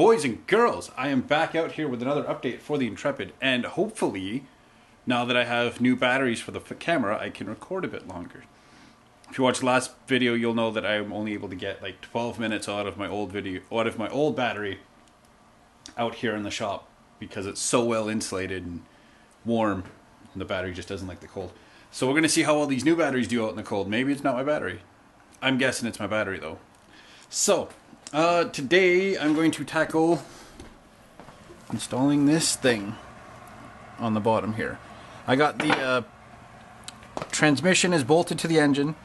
boys and girls, I am back out here with another update for the Intrepid, and hopefully, now that I have new batteries for the camera, I can record a bit longer. If you watched the last video, you'll know that I'm only able to get like 12 minutes out of my old battery out here in the shop because it's so well insulated and warm, and the battery just doesn't like the cold. So we're going to see how all these new batteries do out in the cold. Maybe it's not my battery. I'm guessing it's my battery though. So, today I'm going to tackle installing this thing on the bottom here. I got the transmission is bolted to the engine.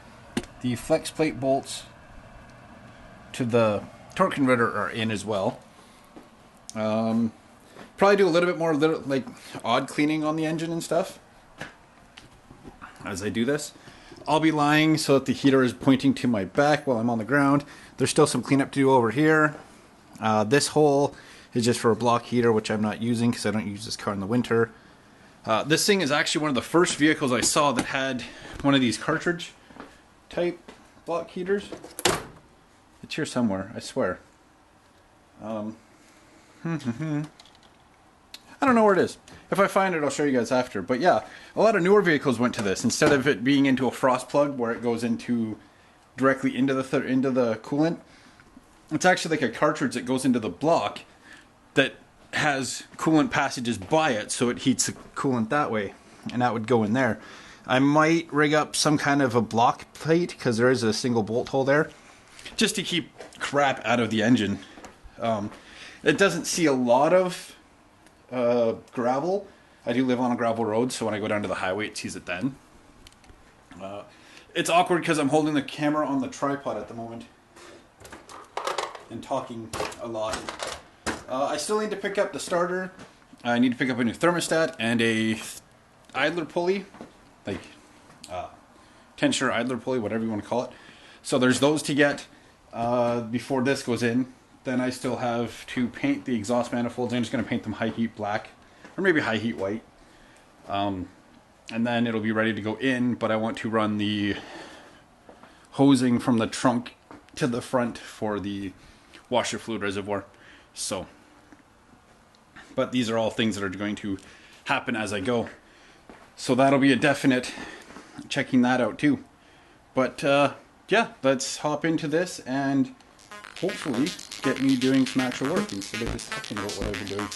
The flex plate bolts to the torque converter are in as well. Probably do a little bit more like odd cleaning on the engine and stuff as I do this. I'll be lying so that the heater is pointing to my back while I'm on the ground. There's still some cleanup to do over here. This hole is just for a block heater, which I'm not using because I don't use this car in the winter. This thing is actually one of the first vehicles I saw that had one of these cartridge type block heaters. It's here somewhere, I swear. I don't know where it is. If I find it, I'll show you guys after. But yeah, a lot of newer vehicles went to this. Instead of it being into a frost plug where it goes into directly into the coolant, it's actually like a cartridge that goes into the block that has coolant passages by it, so it heats the coolant that way, and that would go in there. I might rig up some kind of a block plate because there is a single bolt hole there, just to keep crap out of the engine. It doesn't see a lot of gravel. I do live on a gravel road, so when I go down to the highway, it sees it then. It's awkward because I'm holding the camera on the tripod at the moment and talking a lot. I still need to pick up the starter. I need to pick up a new thermostat and a idler pulley, like tensioner idler pulley, whatever you want to call it. So there's those to get before this goes in. Then I still have to paint the exhaust manifolds. I'm just going to paint them high heat black, or maybe high heat white. And then it'll be ready to go in, but I want to run the hosing from the trunk to the front for the washer fluid reservoir. So, but these are all things that are going to happen as I go. So that'll be a definite checking that out too. But yeah, let's hop into this and hopefully get me doing some actual work instead of just talking about what I've been doing.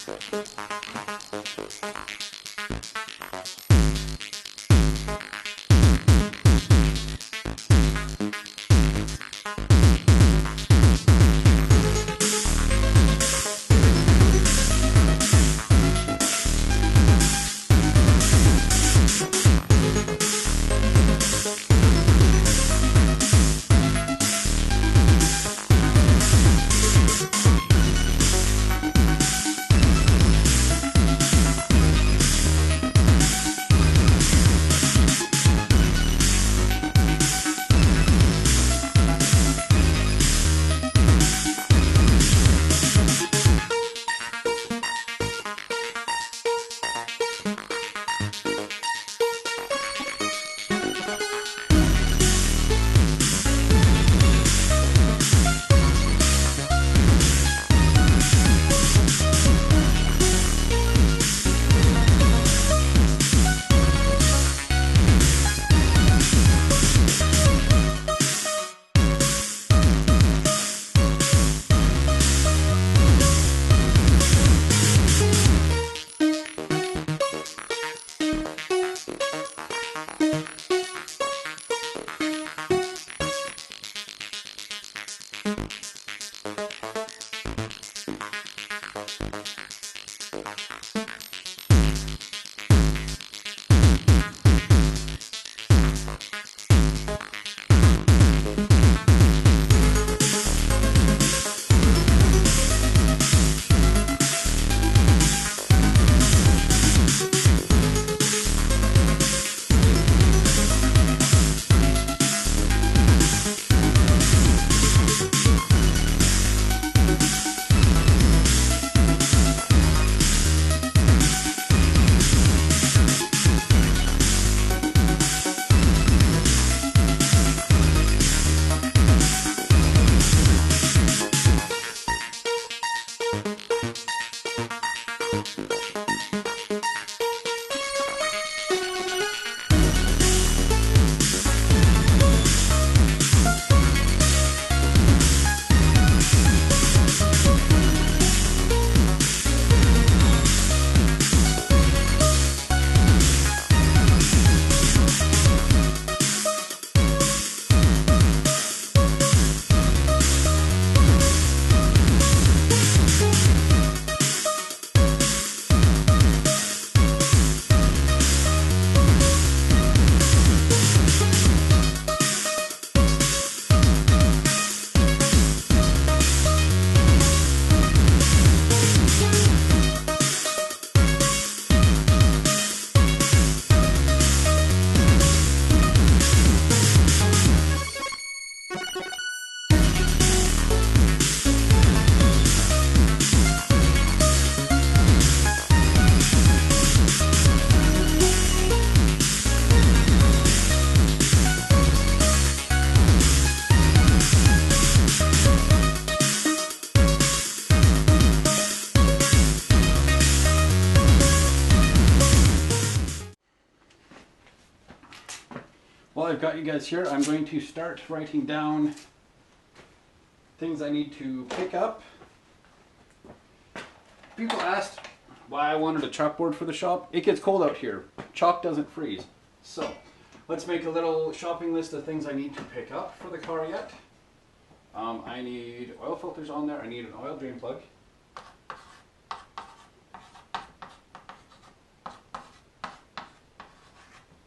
While I've got you guys here, I'm going to start writing down things I need to pick up. People asked why I wanted a chalkboard for the shop. It gets cold out here. Chalk doesn't freeze. So let's make a little shopping list of things I need to pick up for the car yet. I need oil filters on there. I need an oil drain plug.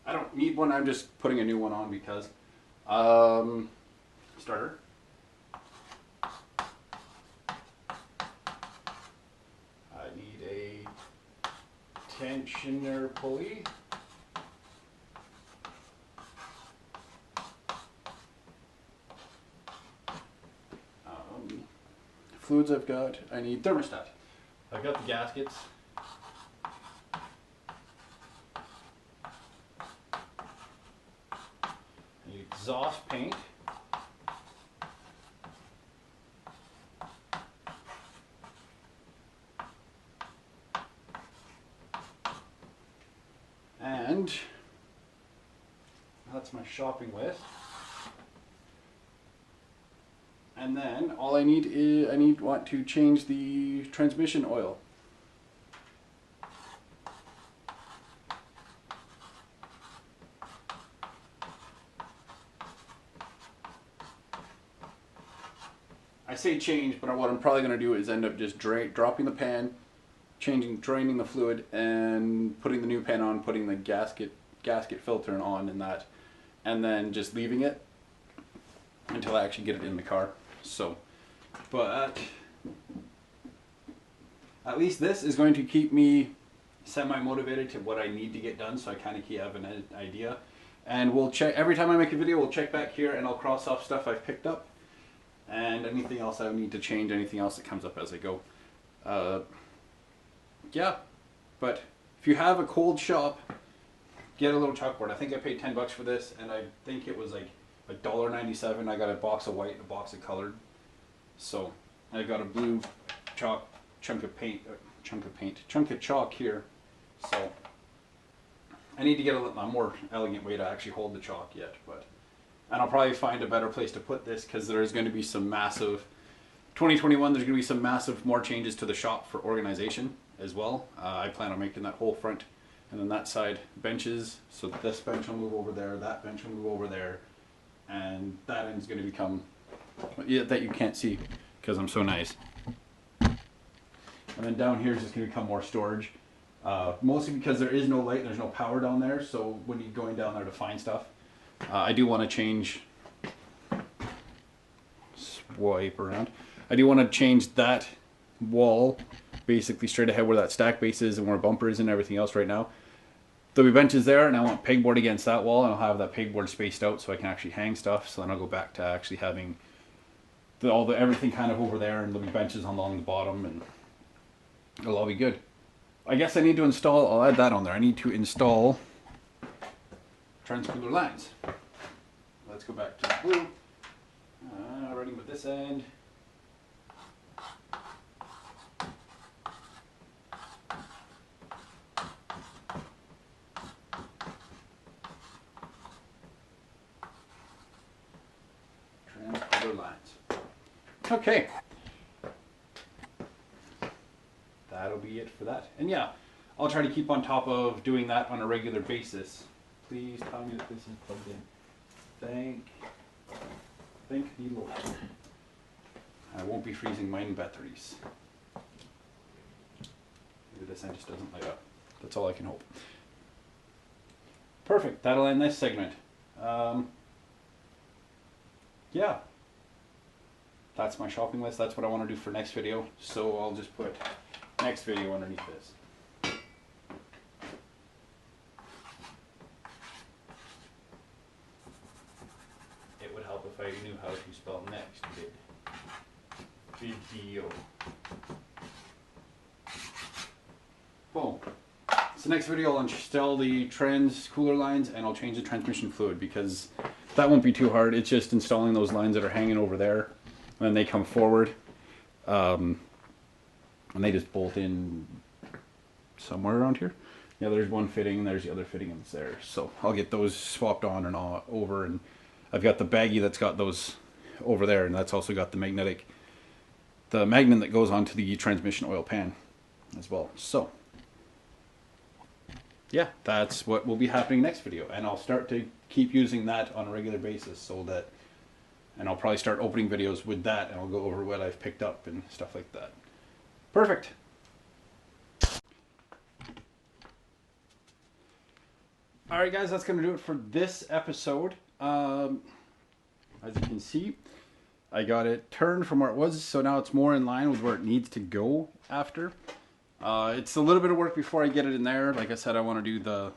I don't need one, I'm just putting a new one on because. Starter. I need a tensioner pulley. Fluids I've got, I need thermostat. I've got the gaskets. Exhaust paint. And that's my shopping list. And then all I need is want to change the transmission oil. I say change, but what I'm probably going to do is end up just dropping the pan, draining the fluid, and putting the new pan on, putting the gasket filter on and that, and then just leaving it until I actually get it in the car. So, but at least this is going to keep me semi-motivated to what I need to get done, so I kind of have an idea. And we'll check, every time I make a video, we'll check back here and I'll cross off stuff I've picked up. And anything else I need to change, anything else that comes up as I go. Yeah, but if you have a cold shop, get a little chalkboard. I think I paid 10 bucks for this, and I think it was like $1.97. I got a box of white, a box of colored. So I got a blue chalk chunk of chalk here. So I need to get a more elegant way to actually hold the chalk yet, but. And I'll probably find a better place to put this because there's going to be some massive, 2021, there's going to be some massive more changes to the shop for organization as well. I plan on making that whole front and then that side benches. So this bench will move over there, that bench will move over there. And that end's going to become, that you can't see because I'm so nice. And then down here is just going to become more storage. Mostly because there is no light, there's no power down there. So when you're going down there to find stuff, I do want to change, swipe around, I do want to change that wall basically straight ahead where that stack base is and where bumper is and everything else right now. There'll be benches there and I want pegboard against that wall, and I'll have that pegboard spaced out so I can actually hang stuff. So then I'll go back to actually having everything kind of over there, and there'll be benches along the bottom, and it'll all be good. I guess I need to install, I'll add that on there, I need to install transponder lines. Let's go back to the blue. Running with this end. Okay. That'll be it for that. And yeah, I'll try to keep on top of doing that on a regular basis. Please tell me that this is plugged in. Thank the Lord. I won't be freezing mine batteries. Maybe this end just doesn't light up. That's all I can hope. Perfect. That'll end this segment. Yeah. That's my shopping list. That's what I want to do for next video. So I'll just put next video underneath this. It would help if I knew how to spell next video. Boom. So next video I'll install the trans cooler lines and I'll change the transmission fluid because that won't be too hard. It's just installing those lines that are hanging over there and then they come forward. And they just bolt in somewhere around here. Yeah, there's one fitting and there's the other fitting in there. So I'll get those swapped on and all over, and I've got the baggie that's got those over there, and that's also got the magnet that goes onto the transmission oil pan as well. So yeah, that's what will be happening next video, and I'll start to keep using that on a regular basis so that, and I'll probably start opening videos with that, and I'll go over what I've picked up and stuff like that. Perfect. Alright guys, that's going to do it for this episode. As you can see, I got it turned from where it was, so now it's more in line with where it needs to go after. It's a little bit of work before I get it in there. Like I said, I want to do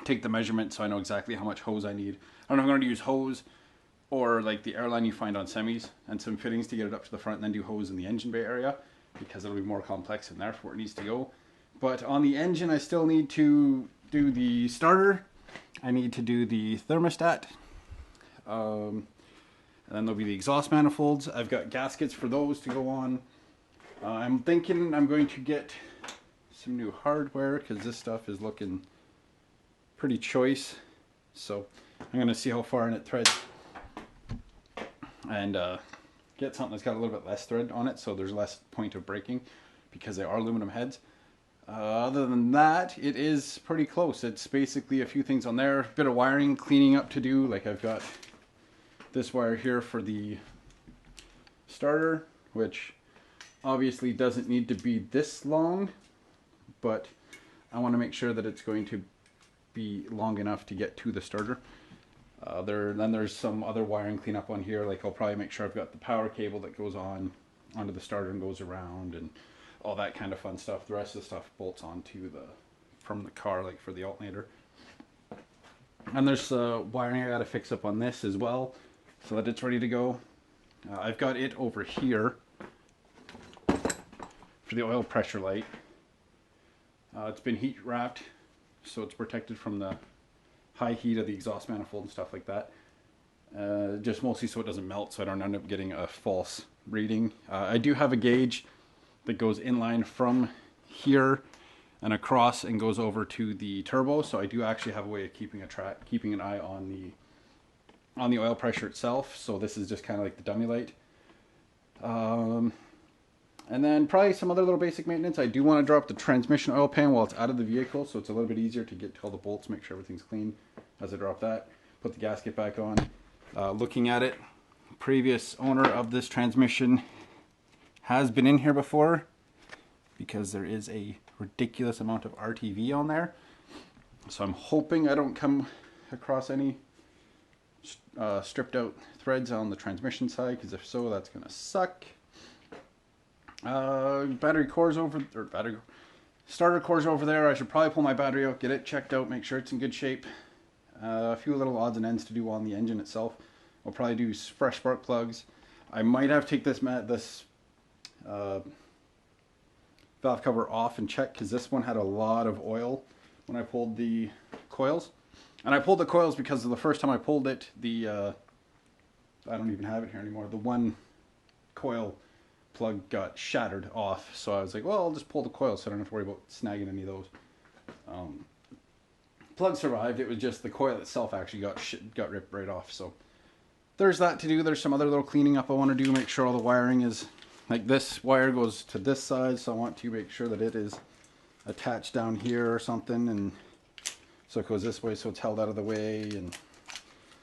take the measurement so I know exactly how much hose I need. I don't know if I'm going to use hose or like the airline you find on semis and some fittings to get it up to the front and then do hose in the engine bay area, because it'll be more complex in there for where it needs to go. But on the engine, I still need to do the starter. I need to do the thermostat. And then there'll be the exhaust manifolds. I've got gaskets for those to go on. I'm thinking I'm going to get some new hardware because this stuff is looking pretty choice. So I'm going to see how far in it threads and get something that's got a little bit less thread on it so there's less point of breaking because they are aluminum heads. Other than that, it is pretty close. It's basically a few things on there, a bit of wiring cleaning up to do. Like I've got this wire here for the starter, which obviously doesn't need to be this long, but I want to make sure that it's going to be long enough to get to the starter. Then there's some other wiring cleanup on here. Like I'll probably make sure I've got the power cable that goes onto the starter and goes around and all that kind of fun stuff. The rest of the stuff bolts onto from the car, like for the alternator. And there's wiring I got to fix up on this as well so that it's ready to go. I've got it over here for the oil pressure light. It's been heat wrapped so it's protected from the high heat of the exhaust manifold and stuff like that. Just mostly so it doesn't melt, so I don't end up getting a false reading. I do have a gauge that goes inline from here and across and goes over to the turbo, so I do actually have a way of keeping an eye on the oil pressure itself. So this is just kind of like the dummy light. And then probably some other little basic maintenance. I do want to drop the transmission oil pan while it's out of the vehicle, so it's a little bit easier to get to all the bolts, make sure everything's clean as I drop that. Put the gasket back on. Looking at it, previous owner of this transmission has been in here before because there is a ridiculous amount of RTV on there. So I'm hoping I don't come across any stripped out threads on the transmission side, because if so, that's going to suck. Battery core's starter core's over there. I should probably pull my battery out, get it checked out, make sure it's in good shape. A few little odds and ends to do on the engine itself. I'll probably do fresh spark plugs. I might have to take this valve cover off and check, because this one had a lot of oil when I pulled the coils. And I pulled the coils because the first time I pulled it, I don't even have it here anymore, the one coil plug got shattered off. So I was like, well, I'll just pull the coil so I don't have to worry about snagging any of those. Plug survived. It was just the coil itself actually got ripped right off. So there's that to do. There's some other little cleaning up I want to do. Make sure all the wiring is, like this wire goes to this side, so I want to make sure that it is attached down here or something, and so it goes this way so it's held out of the way and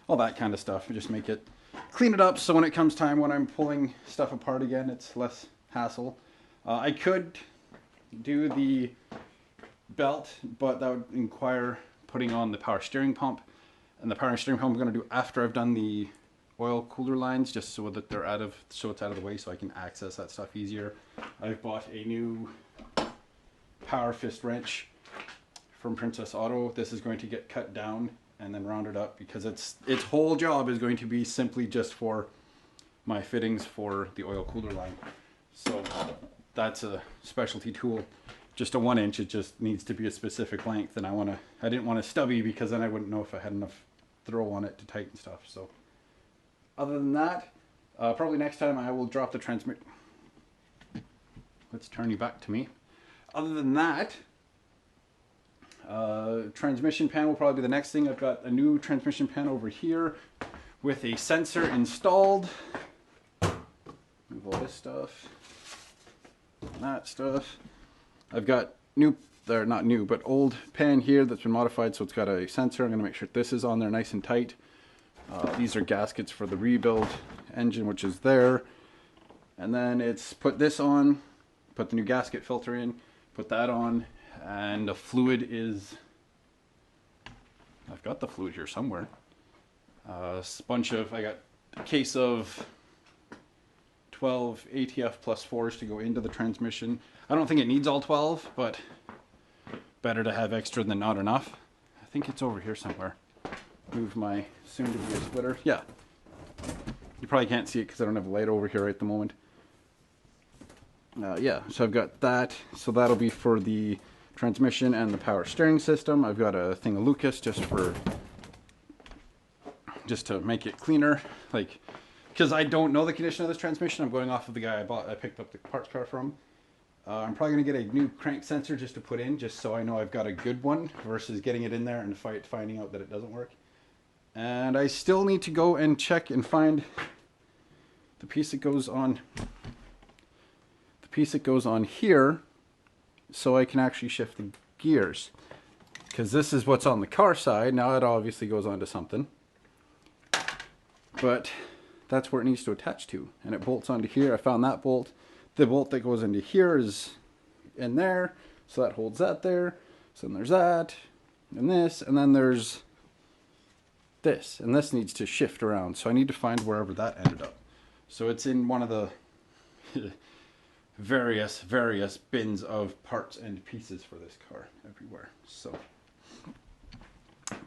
all that kind of stuff. Just make it, clean it up so when it comes time when I'm pulling stuff apart again, it's less hassle. I could do the belt, but that would require putting on the power steering pump, and the power steering pump I'm going to do after I've done the oil cooler lines, just so that they're out of, so it's out of the way so I can access that stuff easier. I've bought a new power fist wrench from Princess Auto. This is going to get cut down and then rounded up because its whole job is going to be simply just for my fittings for the oil cooler line. So that's a specialty tool. Just a 1-inch, it just needs to be a specific length, and I didn't want a stubby because then I wouldn't know if I had enough throw on it to tighten stuff. So other than that, probably next time I will drop the transmit. Let's turn you back to me. Other than that, transmission pan will probably be the next thing. I've got a new transmission pan over here with a sensor installed. Move all this stuff, that stuff. I've got new, they're not new, but old pan here that's been modified, so it's got a sensor. I'm going to make sure this is on there nice and tight. These are gaskets for the rebuild engine, which is there. And then it's put this on, put the new gasket filter in, put that on, and the fluid is, I've got the fluid here somewhere. I got a case of 12 ATF plus 4s to go into the transmission. I don't think it needs all 12, but better to have extra than not enough. I think it's over here somewhere. Move my soon-to-be splitter. Yeah. You probably can't see it because I don't have a light over here right at the moment. Yeah, so I've got that. So that'll be for the transmission and the power steering system. I've got a thing of Lucas just to make it cleaner. Like, because I don't know the condition of this transmission. I'm going off of the guy I picked up the parts car from. I'm probably going to get a new crank sensor just to put in, just so I know I've got a good one, versus getting it in there and finding out that it doesn't work. And I still need to go and check and find the piece that goes on. The piece that goes on here, so I can actually shift the gears. Because this is what's on the car side. Now it obviously goes onto something, but that's where it needs to attach to, and it bolts onto here. I found that bolt. The bolt that goes into here is in there, so that holds that there. So then there's that, and this, and then there's this, and this needs to shift around. So I need to find wherever that ended up. So it's in one of the various bins of parts and pieces for this car everywhere. So,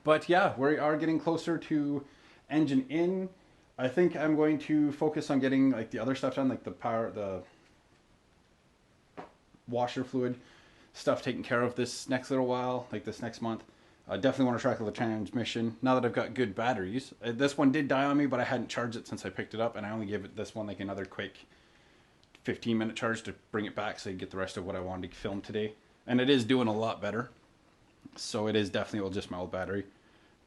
but yeah, we are getting closer to engine in. I think I'm going to focus on getting like the other stuff done, like the washer fluid stuff taken care of this next little while, like this next month. I definitely want to track the transmission now that I've got good batteries. This one did die on me, but I hadn't charged it since I picked it up, and I only gave it this one like another quick 15-minute charge to bring it back so you get the rest of what I wanted to film today. And it is doing a lot better, so it is definitely just my old battery.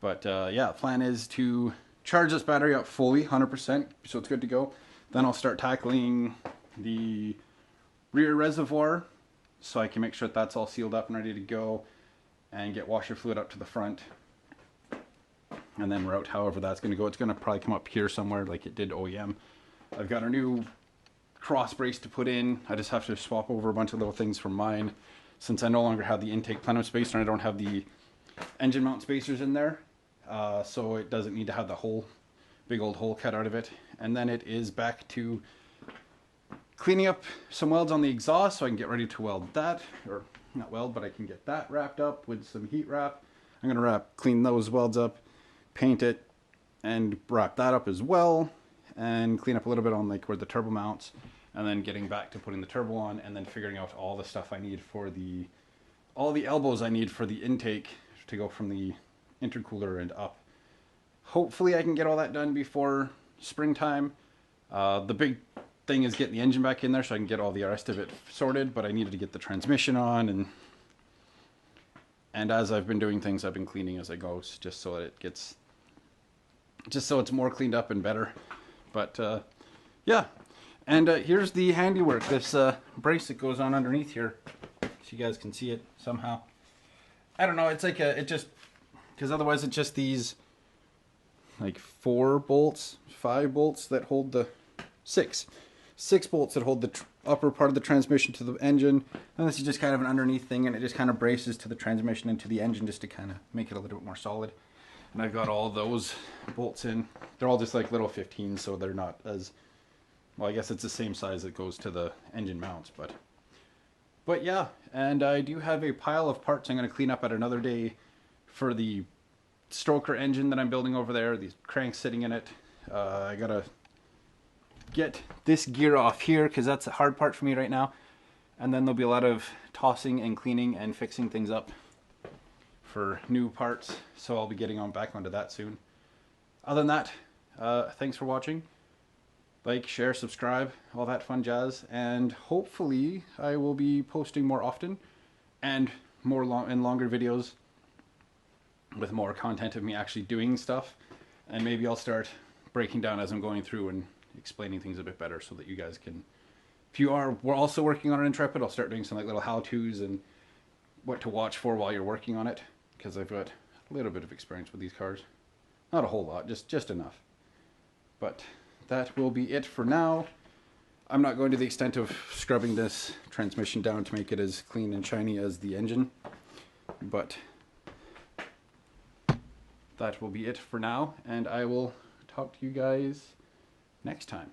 But yeah, the plan is to charge this battery up fully, 100%, so it's good to go. Then I'll start tackling the rear reservoir, so I can make sure that that's all sealed up and ready to go, and get washer fluid up to the front, and then route however that's going to go. It's going to probably come up here somewhere like it did OEM. I've got a new cross brace to put in. I just have to swap over a bunch of little things from mine, since I no longer have the intake plenum spacer and I don't have the engine mount spacers in there. So it doesn't need to have the whole big old hole cut out of it. And then it is back to cleaning up some welds on the exhaust so I can get ready to weld that, or not weld, but I can get that wrapped up with some heat wrap. I'm going to clean those welds up, paint it, and wrap that up as well, and clean up a little bit on like where the turbo mounts, and then getting back to putting the turbo on, and then figuring out all the stuff I need for all the elbows I need for the intake to go from the intercooler and up. Hopefully I can get all that done before springtime. The big thing is getting the engine back in there so I can get all the rest of it sorted, but I needed to get the transmission on, and as I've been doing things, I've been cleaning as I go, just so that it gets just so it's more cleaned up and better. But yeah, and here's the handiwork. This brace that goes on underneath here, so you guys can see it somehow. I don't know. It's like it just, because otherwise it's just these like 4 bolts, 5 bolts that hold the 6 bolts that hold the upper part of the transmission to the engine. And this is just kind of an underneath thing, and it just kind of braces to the transmission and to the engine just to kind of make it a little bit more solid. And I've got all those bolts in. They're all just like little 15s, so they're not as, well, I guess it's the same size that goes to the engine mounts, but yeah. And I do have a pile of parts I'm going to clean up at another day for the stroker engine that I'm building over there. These cranks sitting in it. I gotta get this gear off here because that's a hard part for me right now, and then there'll be a lot of tossing and cleaning and fixing things up for new parts, so I'll be getting on back onto that soon. Other than that, thanks for watching. Like, share, subscribe, all that fun jazz, and hopefully I will be posting more often and more longer videos with more content of me actually doing stuff, and maybe I'll start breaking down as I'm going through and explaining things a bit better so that you guys can, if we're also working on an Intrepid, I'll start doing some like little how-tos and what to watch for while you're working on it, because I've got a little bit of experience with these cars. Not a whole lot, just enough. But that will be it for now. I'm not going to the extent of scrubbing this transmission down to make it as clean and shiny as the engine, but that will be it for now, and I will talk to you guys next time.